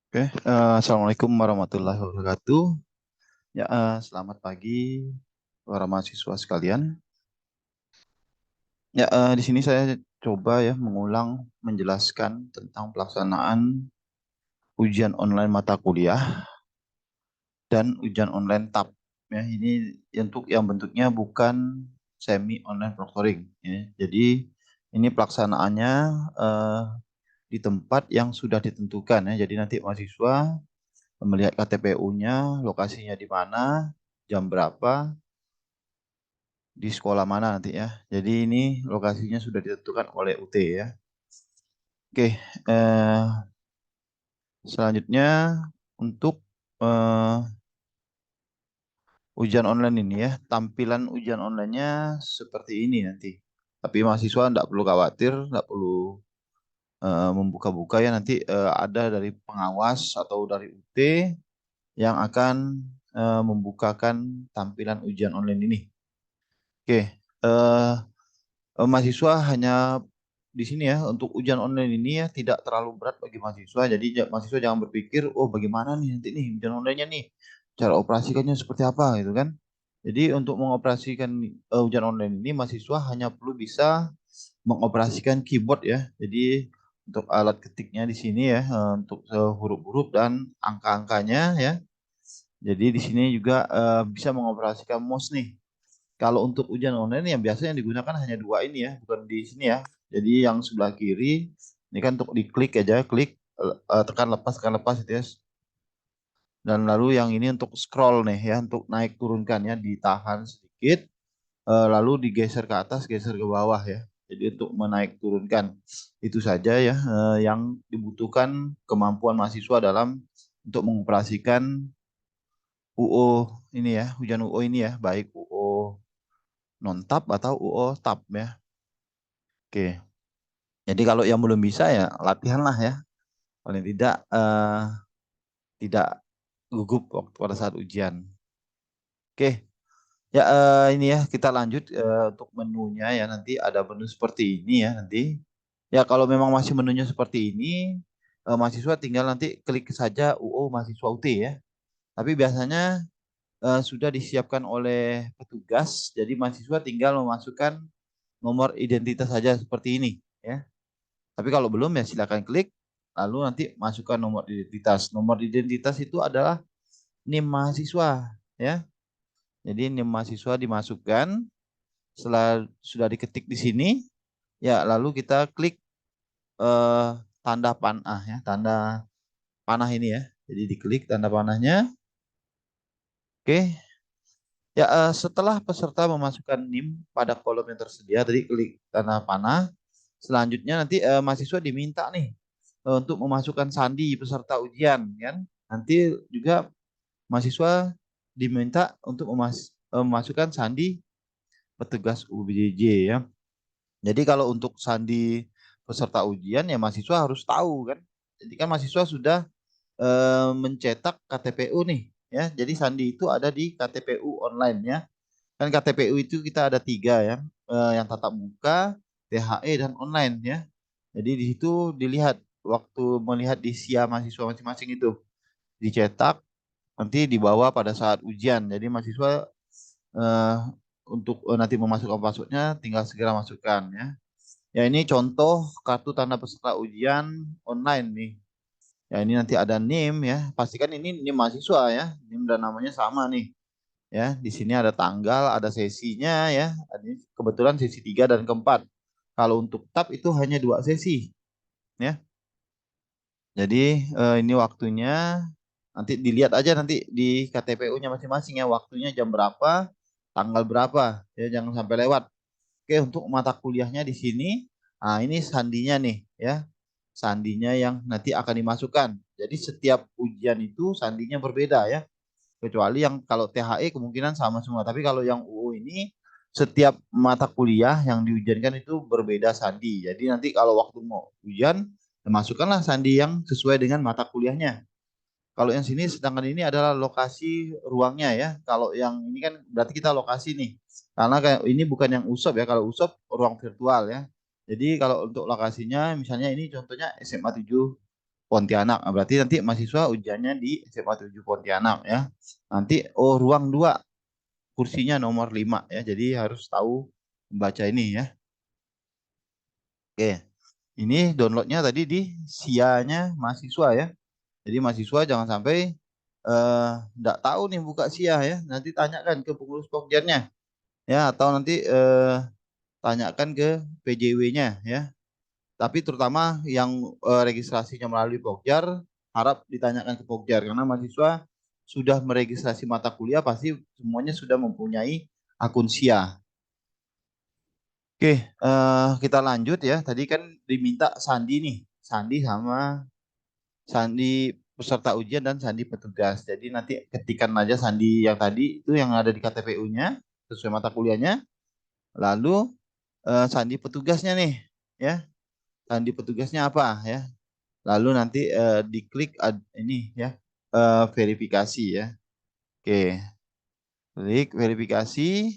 Oke, Assalamualaikum warahmatullahi wabarakatuh. Ya, selamat pagi para mahasiswa sekalian. Ya, di sini saya coba ya mengulang menjelaskan tentang pelaksanaan ujian online mata kuliah dan ujian online TAP. Ya, ini untuk yang bentuknya bukan semi online proctoring. Ya. Jadi ini pelaksanaannya eh, di tempat yang sudah ditentukan ya. Jadi nanti mahasiswa melihat KTPU-nya, lokasinya di mana, jam berapa, di sekolah mana nanti ya. Jadi ini lokasinya sudah ditentukan oleh UT ya. Oke, selanjutnya untuk eh, ujian online ini ya, tampilan ujian online-nya seperti ini nanti. Tapi mahasiswa tidak perlu khawatir, tidak perlu membuka-buka ya nanti ada dari pengawas atau dari UT yang akan membukakan tampilan ujian online ini. Oke, mahasiswa hanya di sini ya untuk ujian online ini ya tidak terlalu berat bagi mahasiswa. Jadi mahasiswa jangan berpikir, oh bagaimana nih nanti nih ujian online-nya nih, cara operasikannya seperti apa gitu kan. Jadi untuk mengoperasikan ujian online ini mahasiswa hanya perlu bisa mengoperasikan keyboard ya. Jadi untuk alat ketiknya di sini ya untuk huruf-huruf dan angka-angkanya ya. Jadi di sini juga bisa mengoperasikan mouse nih. Kalau untuk ujian online yang biasanya yang digunakan hanya dua ini ya, bukan di sini ya. Jadi yang sebelah kiri ini kan untuk diklik aja, klik tekan lepas itu ya. Dan lalu yang ini untuk scroll nih ya, untuk naik turunkan ya, ditahan sedikit, lalu digeser ke atas, geser ke bawah ya. Jadi untuk menaik turunkan itu saja ya yang dibutuhkan kemampuan mahasiswa dalam untuk mengoperasikan UO ini ya, ujian UO ini ya, baik UO non tab atau UO tab ya. Oke. Jadi kalau yang belum bisa ya latihan lah ya. Paling tidak tidak gugup waktu pada saat ujian. Oke, ya ini ya kita lanjut untuk menunya ya nanti ada menu seperti ini ya nanti. Ya kalau memang masih menunya seperti ini, mahasiswa tinggal nanti klik saja UO mahasiswa UT ya. Tapi biasanya sudah disiapkan oleh petugas, jadi mahasiswa tinggal memasukkan nomor identitas saja seperti ini ya. Tapi kalau belum ya silakan klik lalu nanti masukkan nomor identitas. Nomor identitas itu adalah NIM mahasiswa ya. Jadi NIM mahasiswa dimasukkan setelah sudah diketik di sini ya lalu kita klik eh, tanda panah ya, tanda panah ini ya. Jadi diklik tanda panahnya. Oke. Ya setelah peserta memasukkan NIM pada kolom yang tersedia tadi klik tanda panah. Selanjutnya nanti mahasiswa diminta nih untuk memasukkan sandi peserta ujian kan. Nanti juga mahasiswa diminta untuk memasukkan sandi petugas UBJJ ya. Jadi kalau untuk sandi peserta ujian ya mahasiswa harus tahu kan. Jadi kan mahasiswa sudah mencetak KTPU nih ya. Jadi sandi itu ada di KTPU online ya. Kan KTPU itu kita ada tiga ya, yang tatap muka, THE dan online ya. Jadi di situ dilihat waktu melihat di SIA mahasiswa masing-masing itu dicetak nanti dibawa pada saat ujian. Jadi mahasiswa eh, untuk nanti memasukkan passwordnya tinggal segera masukkan ya. Ya ini contoh kartu tanda peserta ujian online nih. Ya ini nanti ada NIM ya. Pastikan ini NIM mahasiswa ya. NIM dan namanya sama nih. Ya, di sini ada tanggal, ada sesinya ya. Ini kebetulan sesi 3 dan keempat. Kalau untuk tab itu hanya dua sesi ya. Jadi ini waktunya nanti dilihat aja nanti di KTPU-nya masing-masing ya waktunya jam berapa, tanggal berapa ya jangan sampai lewat. Oke, untuk mata kuliahnya di sini, nah ini sandinya nih ya. Sandinya yang nanti akan dimasukkan. Jadi setiap ujian itu sandinya berbeda ya. Kecuali yang kalau THE kemungkinan sama semua. Tapi kalau yang UU ini setiap mata kuliah yang diujiankan itu berbeda sandi. Jadi nanti kalau waktu mau ujian, masukkanlah sandi yang sesuai dengan mata kuliahnya. Kalau yang sini sedangkan ini adalah lokasi ruangnya ya. Kalau yang ini kan berarti kita lokasi nih. Karena kayak ini bukan yang USOP ya. Kalau USOP ruang virtual ya. Jadi kalau untuk lokasinya misalnya ini contohnya SMA 7 Pontianak. Nah, berarti nanti mahasiswa ujiannya di SMA 7 Pontianak ya. Nanti ruang 2 kursinya nomor 5 ya. Jadi harus tahu membaca ini ya. Oke. Ini downloadnya tadi di SIA-nya mahasiswa ya. Jadi mahasiswa jangan sampai nggak tahu nih buka SIA ya. Nanti tanyakan ke pengurus pokjarnya ya, atau nanti tanyakan ke PJW-nya ya. Tapi terutama yang registrasinya melalui Pokjar harap ditanyakan ke Pokjar karena mahasiswa sudah meregistrasi mata kuliah pasti semuanya sudah mempunyai akun SIA. Oke, kita lanjut ya. Tadi kan diminta sandi nih, sandi sama sandi peserta ujian dan sandi petugas. Jadi nanti ketikkan aja sandi yang tadi itu yang ada di KTPU-nya sesuai mata kuliahnya. Lalu sandi petugasnya nih, ya. Sandi petugasnya apa ya? Lalu nanti diklik ini ya, verifikasi ya. Oke, klik verifikasi.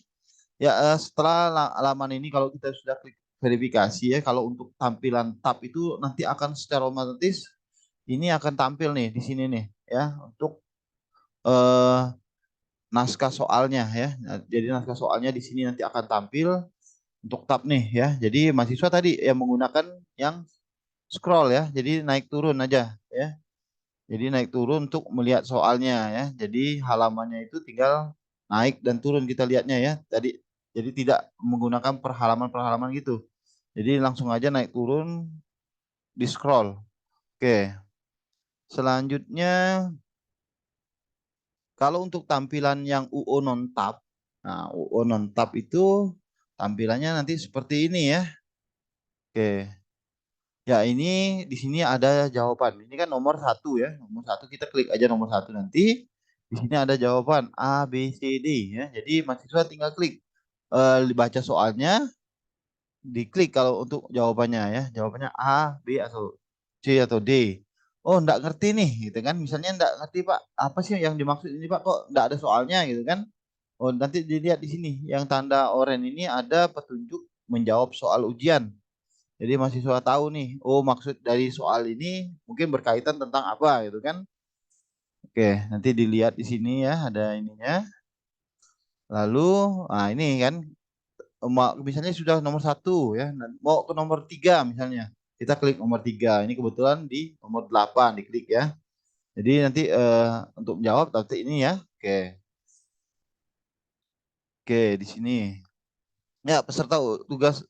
Ya setelah halaman ini kalau kita sudah klik verifikasi ya, kalau untuk tampilan tab itu nanti akan secara otomatis ini akan tampil nih di sini nih ya untuk eh, naskah soalnya ya. Nah, jadi naskah soalnya di sini nanti akan tampil untuk tab nih ya. Jadi mahasiswa tadi yang menggunakan yang scroll ya. Jadi naik turun aja ya. Jadi naik turun untuk melihat soalnya ya. Jadi halamannya itu tinggal naik dan turun kita lihatnya ya. Tadi jadi tidak menggunakan perhalaman-perhalaman gitu. Jadi langsung aja naik turun di scroll. Oke. Selanjutnya kalau untuk tampilan yang UO non tab, nah UO non tab itu tampilannya nanti seperti ini ya. Oke. Ya ini di sini ada jawaban. Ini kan nomor satu ya. Nomor satu kita klik aja nomor satu nanti. Di sini ada jawaban A, B, C, D ya. Jadi mahasiswa tinggal klik baca soalnya, diklik kalau untuk jawabannya ya. Jawabannya A, B atau C atau D. Oh, enggak ngerti nih gitu kan. Misalnya enggak ngerti Pak, apa sih yang dimaksud ini Pak? Kok enggak ada soalnya gitu kan? Oh, nanti dilihat di sini yang tanda oranye ini ada petunjuk menjawab soal ujian. Jadi mahasiswa tahu nih, oh maksud dari soal ini mungkin berkaitan tentang apa gitu kan. Oke, nanti dilihat di sini ya, ada ininya. Lalu, nah ini kan, misalnya sudah nomor satu ya, mau ke nomor tiga misalnya. Kita klik nomor tiga, ini kebetulan di nomor 8 diklik ya. Jadi nanti untuk menjawab nanti ini ya. Oke, oke di sini. Ya, peserta tugas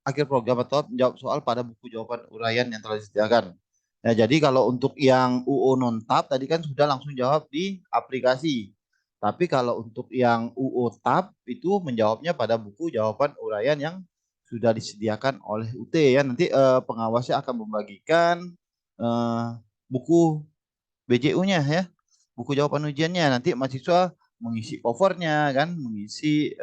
akhir program atau menjawab soal pada buku jawaban uraian yang telah disediakan. Nah, jadi kalau untuk yang UU non-tab tadi kan sudah langsung jawab di aplikasi. Tapi kalau untuk yang UU tab itu menjawabnya pada buku jawaban uraian yang sudah disediakan oleh UT ya. Nanti pengawasnya akan membagikan eh, buku BJU-nya ya, buku jawaban ujiannya. Nanti mahasiswa mengisi covernya kan, mengisi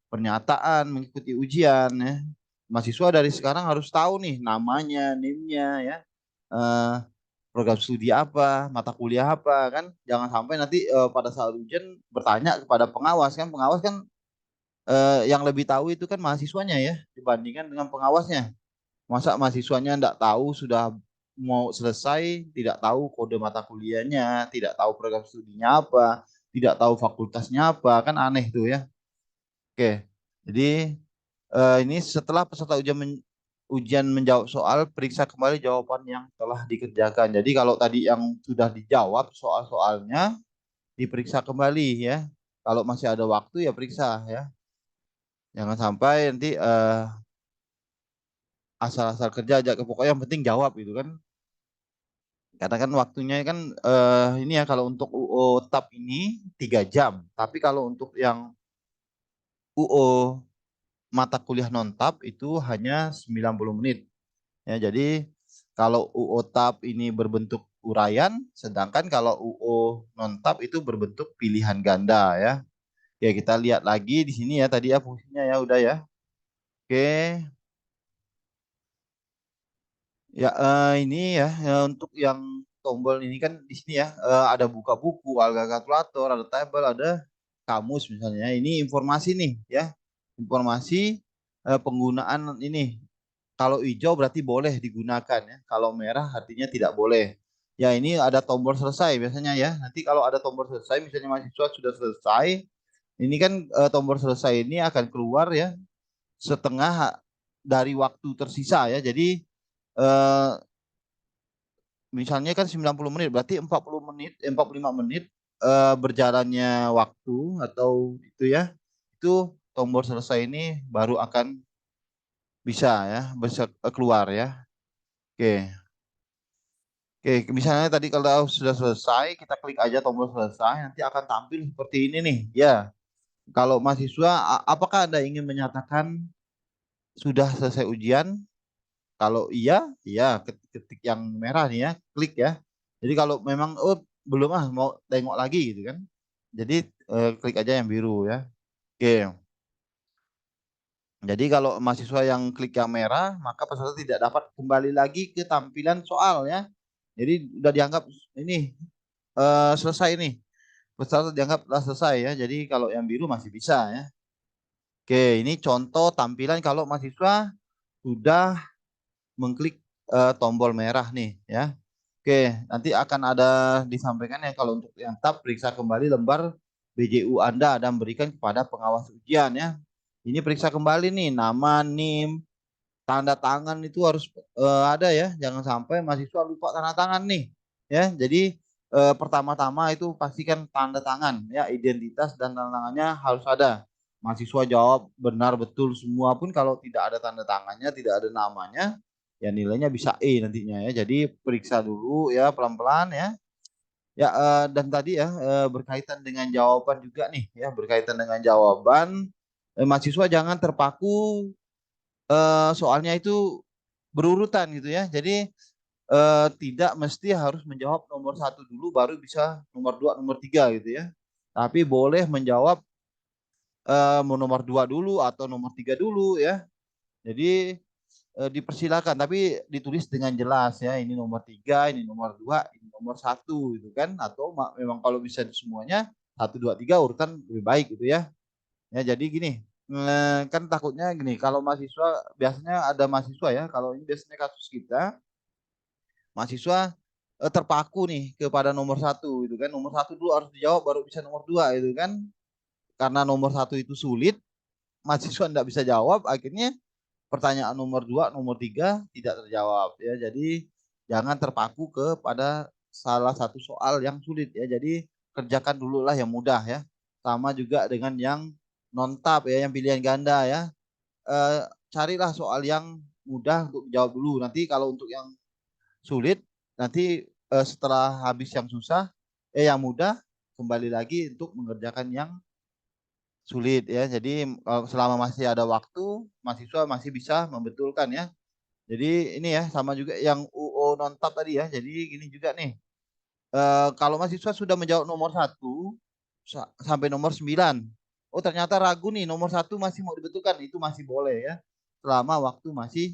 pernyataan, mengikuti ujian ya. Mahasiswa dari sekarang harus tahu nih namanya, NIM-nya ya, eh, program studi apa, mata kuliah apa kan. Jangan sampai nanti pada saat ujian bertanya kepada pengawas kan, pengawas kan yang lebih tahu itu kan mahasiswanya ya dibandingkan dengan pengawasnya. Masa mahasiswanya enggak tahu sudah mau selesai, tidak tahu kode mata kuliahnya, tidak tahu program studinya apa, tidak tahu fakultasnya apa, kan aneh tuh ya. Oke, jadi ini setelah peserta ujian menjawab soal, periksa kembali jawaban yang telah dikerjakan. Jadi kalau tadi yang sudah dijawab soal-soalnya, diperiksa kembali ya. Kalau masih ada waktu ya periksa ya. Jangan sampai nanti asal-asal kerja aja, pokoknya yang penting jawab gitu kan. Karena kan waktunya kan ini ya kalau untuk UO TAP ini 3 jam. Tapi kalau untuk yang UO mata kuliah non TAP itu hanya 90 menit. Ya, jadi kalau UO TAP ini berbentuk uraian, sedangkan kalau UO non TAP itu berbentuk pilihan ganda ya. Ya kita lihat lagi di sini ya tadi ya fungsinya ya udah ya. Oke, ya ini ya, untuk yang tombol ini kan di sini ya ada buka buku, ada kalkulator, ada tabel, ada kamus misalnya. Ini informasi nih ya, informasi penggunaan ini. Kalau hijau berarti boleh digunakan ya. Kalau merah artinya tidak boleh. Ya ini ada tombol selesai biasanya ya. Nanti kalau ada tombol selesai, misalnya mahasiswa sudah selesai, ini kan tombol selesai ini akan keluar ya setengah dari waktu tersisa ya. Jadi eh, misalnya kan 90 menit, berarti 40 menit, 45 menit berjalannya waktu atau itu ya. Itu tombol selesai ini baru akan bisa ya, bisa keluar ya. Oke. Oke, misalnya tadi kalau sudah selesai, kita klik aja tombol selesai, nanti akan tampil seperti ini nih. Ya, kalau mahasiswa, apakah Anda ingin menyatakan sudah selesai ujian? Kalau iya, iya, ketik yang merah nih ya, klik ya. Jadi kalau memang, oh belum mau tengok lagi gitu kan. Jadi klik aja yang biru ya. Oke, jadi kalau mahasiswa yang klik yang merah, maka peserta tidak dapat kembali lagi ke tampilan soal ya. Jadi udah dianggap ini selesai nih. Peserta dianggap telah selesai ya. Jadi kalau yang biru masih bisa ya. Oke, ini contoh tampilan kalau mahasiswa sudah mengklik tombol merah nih ya. Oke, nanti akan ada disampaikan ya kalau untuk yang tab periksa kembali lembar BJU Anda dan berikan kepada pengawas ujian ya. Ini periksa kembali nih nama, NIM, tanda tangan itu harus ada ya. Jangan sampai mahasiswa lupa tanda tangan nih ya. Jadi pertama-tama itu pastikan tanda tangan ya, identitas dan tanda tangannya harus ada. Mahasiswa jawab benar betul semua pun kalau tidak ada tanda tangannya, tidak ada namanya, ya nilainya bisa E nantinya ya. Jadi periksa dulu ya pelan-pelan ya. Ya dan tadi ya berkaitan dengan jawaban juga nih ya, berkaitan dengan jawaban mahasiswa jangan terpaku soalnya itu berurutan gitu ya. Jadi tidak mesti harus menjawab nomor satu dulu baru bisa nomor dua, nomor tiga gitu ya. Tapi boleh menjawab mau nomor dua dulu atau nomor tiga dulu ya. Jadi dipersilakan tapi ditulis dengan jelas ya. Ini nomor tiga, ini nomor dua, ini nomor satu gitu kan. Atau memang kalau bisa semuanya satu dua tiga urutan lebih baik gitu ya. Ya jadi gini, kan takutnya gini, kalau mahasiswa biasanya ada mahasiswa ya, kalau ini biasanya kasus kita, mahasiswa terpaku nih kepada nomor satu itu kan, nomor satu dulu harus dijawab baru bisa nomor dua itu kan, karena nomor satu itu sulit, mahasiswa tidak bisa jawab, akhirnya pertanyaan nomor dua, nomor tiga tidak terjawab ya, jadi jangan terpaku kepada salah satu soal yang sulit ya, jadi kerjakan dulu lah yang mudah ya, sama juga dengan yang non tab ya, yang pilihan ganda ya, eh, carilah soal yang mudah untuk jawab dulu. Nanti kalau untuk yang sulit, nanti setelah habis yang susah, yang mudah, kembali lagi untuk mengerjakan yang sulit ya. Jadi kalau selama masih ada waktu, mahasiswa masih bisa membetulkan ya. Jadi ini ya sama juga yang UO non-tab tadi ya. Jadi gini juga nih. Kalau mahasiswa sudah menjawab nomor satu sampai nomor 9, oh ternyata ragu nih nomor satu masih mau dibetulkan, itu masih boleh ya. Selama waktu masih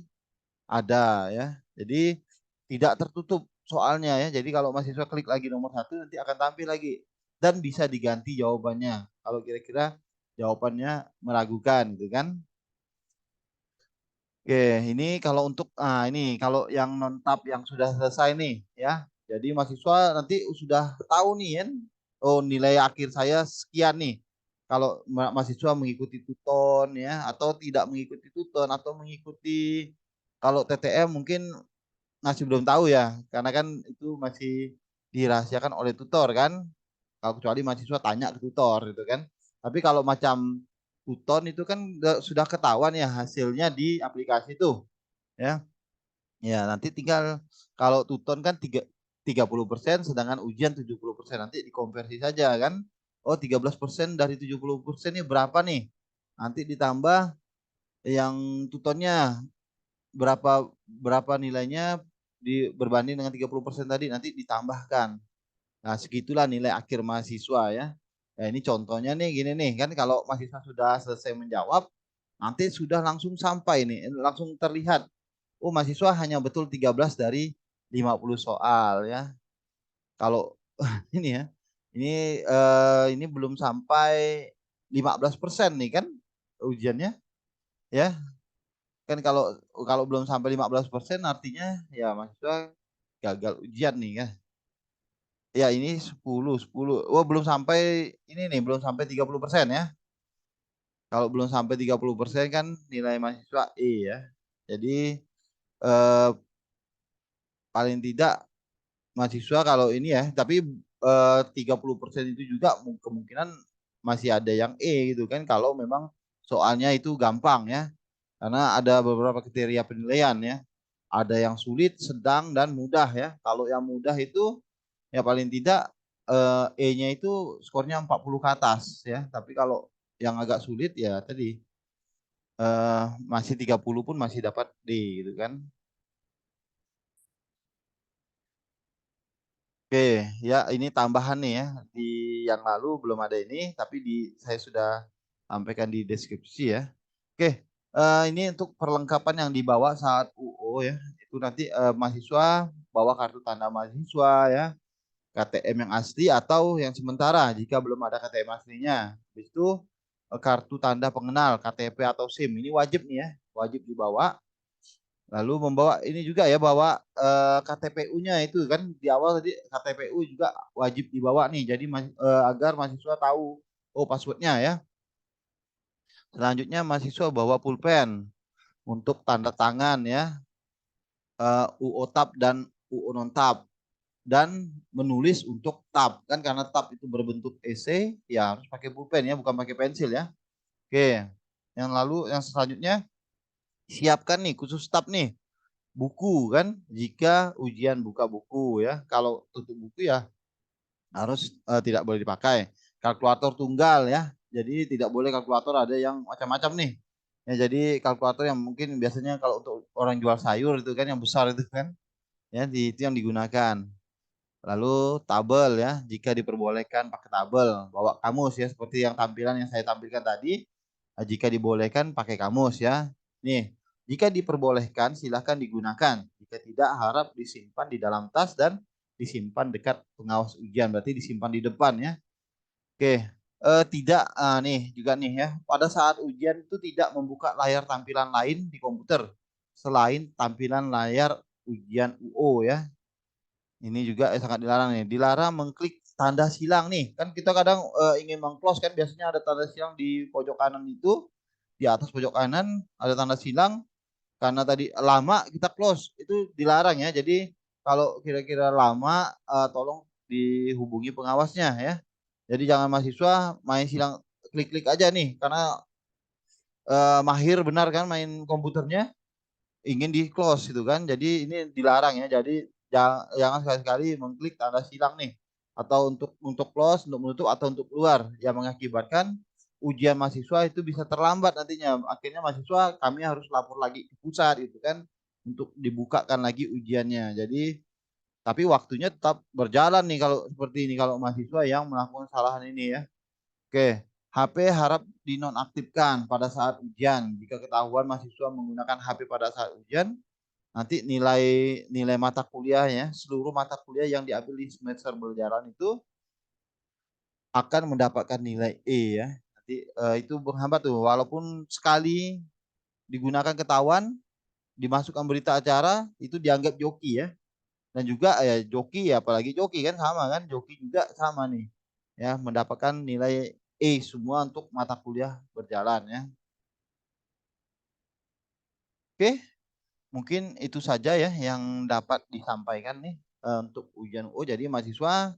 ada ya. Jadi tidak tertutup soalnya ya. Jadi kalau mahasiswa klik lagi nomor satu nanti akan tampil lagi dan bisa diganti jawabannya. Kalau kira-kira jawabannya meragukan gitu kan. Oke, ini kalau untuk ini kalau yang non tab yang sudah selesai nih ya. Jadi mahasiswa nanti sudah tahu nih ya. Oh, nilai akhir saya sekian nih. Kalau mahasiswa mengikuti tuton ya atau tidak mengikuti tuton atau mengikuti kalau TTM mungkin masih belum tahu ya, karena kan itu masih dirahasiakan oleh tutor kan. Kalau kecuali mahasiswa tanya ke tutor gitu kan. Tapi kalau macam tuton itu kan sudah ketahuan ya hasilnya di aplikasi itu ya. Ya, nanti tinggal kalau tuton kan 30%, sedangkan ujian 70%, nanti dikonversi saja kan. Oh, 13% dari 70% ini berapa nih? Nanti ditambah yang tutonnya berapa berapa nilainya berbanding dengan 30% tadi, nanti ditambahkan. Nah, segitulah nilai akhir mahasiswa ya. Ya ini contohnya nih gini nih kan, kalau mahasiswa sudah selesai menjawab, nanti sudah langsung sampai nih, langsung terlihat. Oh, mahasiswa hanya betul 13 dari 50 soal ya. Kalau ini ya, ini belum sampai 15% nih kan ujiannya ya. Kan kalau kalau belum sampai 15% artinya ya mahasiswa gagal ujian nih kan. Ya ini 10. Oh belum sampai ini nih, belum sampai 30% ya. Kalau belum sampai 30% kan nilai mahasiswa E ya. Jadi eh, paling tidak mahasiswa kalau ini ya, tapi 30% itu juga kemungkinan masih ada yang E gitu kan kalau memang soalnya itu gampang ya. Karena ada beberapa kriteria penilaian ya. Ada yang sulit, sedang, dan mudah ya. Kalau yang mudah itu ya paling tidak E-nya itu skornya 40 ke atas ya. Tapi kalau yang agak sulit ya tadi masih 30 pun masih dapat D gitu kan. Oke, ya ini tambahan nih ya. Di yang lalu belum ada ini, tapi saya sudah sampaikan di deskripsi ya. Oke, ini untuk perlengkapan yang dibawa saat UO ya. Itu nanti mahasiswa bawa kartu tanda mahasiswa ya, KTM yang asli atau yang sementara jika belum ada KTM aslinya. Habis itu kartu tanda pengenal, KTP atau SIM. Ini wajib nih ya, wajib dibawa. Lalu membawa ini juga ya, bawa KTPU-nya itu kan di awal tadi KTPU juga wajib dibawa nih. Jadi agar mahasiswa tahu oh passwordnya ya. Selanjutnya mahasiswa bawa pulpen untuk tanda tangan ya, UO tab dan UO non tab, dan menulis untuk tab kan karena tab itu berbentuk esai ya harus pakai pulpen ya, bukan pakai pensil ya. Oke. Yang selanjutnya siapkan nih khusus tab nih buku kan jika ujian buka buku ya. Kalau tutup buku ya harus tidak boleh dipakai. Kalkulator tunggal ya. Jadi tidak boleh kalkulator ada yang macam-macam nih. Ya jadi kalkulator yang mungkin biasanya kalau untuk orang jual sayur itu kan yang besar itu kan ya itu yang digunakan. Lalu tabel ya, jika diperbolehkan pakai tabel, bawa kamus ya seperti yang tampilan yang saya tampilkan tadi. Jika dibolehkan pakai kamus ya. Nih, jika diperbolehkan silahkan digunakan. Jika tidak harap disimpan di dalam tas dan disimpan dekat pengawas ujian. Berarti disimpan di depan ya. Oke, tidak nih juga nih ya. Pada saat ujian itu tidak membuka layar tampilan lain di komputer selain tampilan layar ujian UO ya. Ini juga sangat dilarang nih. Dilarang mengklik tanda silang nih. Kan kita kadang ingin mengclose kan biasanya ada tanda silang di pojok kanan itu. Di atas pojok kanan ada tanda silang. Karena tadi lama kita close. Itu dilarang ya. Jadi kalau kira-kira lama tolong dihubungi pengawasnya ya. Jadi jangan mahasiswa main silang klik-klik aja nih. Karena mahir benar kan main komputernya ingin di close itu kan. Jadi ini dilarang ya. Jadi jangan sekali-kali mengklik tanda silang nih atau untuk close, untuk menutup atau untuk keluar yang mengakibatkan ujian mahasiswa itu bisa terlambat nantinya. Akhirnya mahasiswa kami harus lapor lagi ke pusat itu kan untuk dibukakan lagi ujiannya. Jadi tapi waktunya tetap berjalan nih kalau seperti ini kalau mahasiswa yang melakukan kesalahan ini ya. Oke, HP harap dinonaktifkan pada saat ujian. Jika ketahuan mahasiswa menggunakan HP pada saat ujian, nanti nilai nilai mata kuliah ya, seluruh mata kuliah yang diambil di semester berjalan itu akan mendapatkan nilai E ya. Nanti itu menghambat tuh, walaupun sekali digunakan ketahuan, dimasukkan berita acara itu dianggap joki ya. Dan juga ya joki ya, apalagi joki kan sama kan, joki juga sama nih ya, mendapatkan nilai E semua untuk mata kuliah berjalan ya. Oke, mungkin itu saja ya yang dapat disampaikan nih untuk ujian UO. Jadi mahasiswa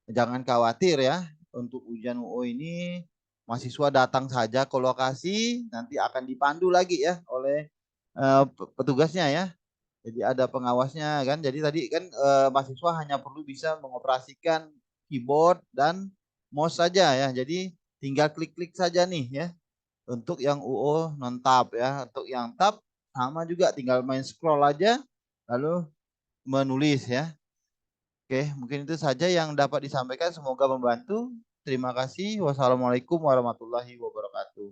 jangan khawatir ya, untuk ujian UO ini mahasiswa datang saja ke lokasi, nanti akan dipandu lagi ya oleh petugasnya ya. Jadi ada pengawasnya kan. Jadi tadi kan mahasiswa hanya perlu bisa mengoperasikan keyboard dan mouse saja ya. Jadi tinggal klik-klik saja nih ya. Untuk yang UO non tab ya. Untuk yang tab sama juga, tinggal main scroll aja lalu menulis ya. Oke, mungkin itu saja yang dapat disampaikan. Semoga membantu. Terima kasih. Wassalamualaikum warahmatullahi wabarakatuh.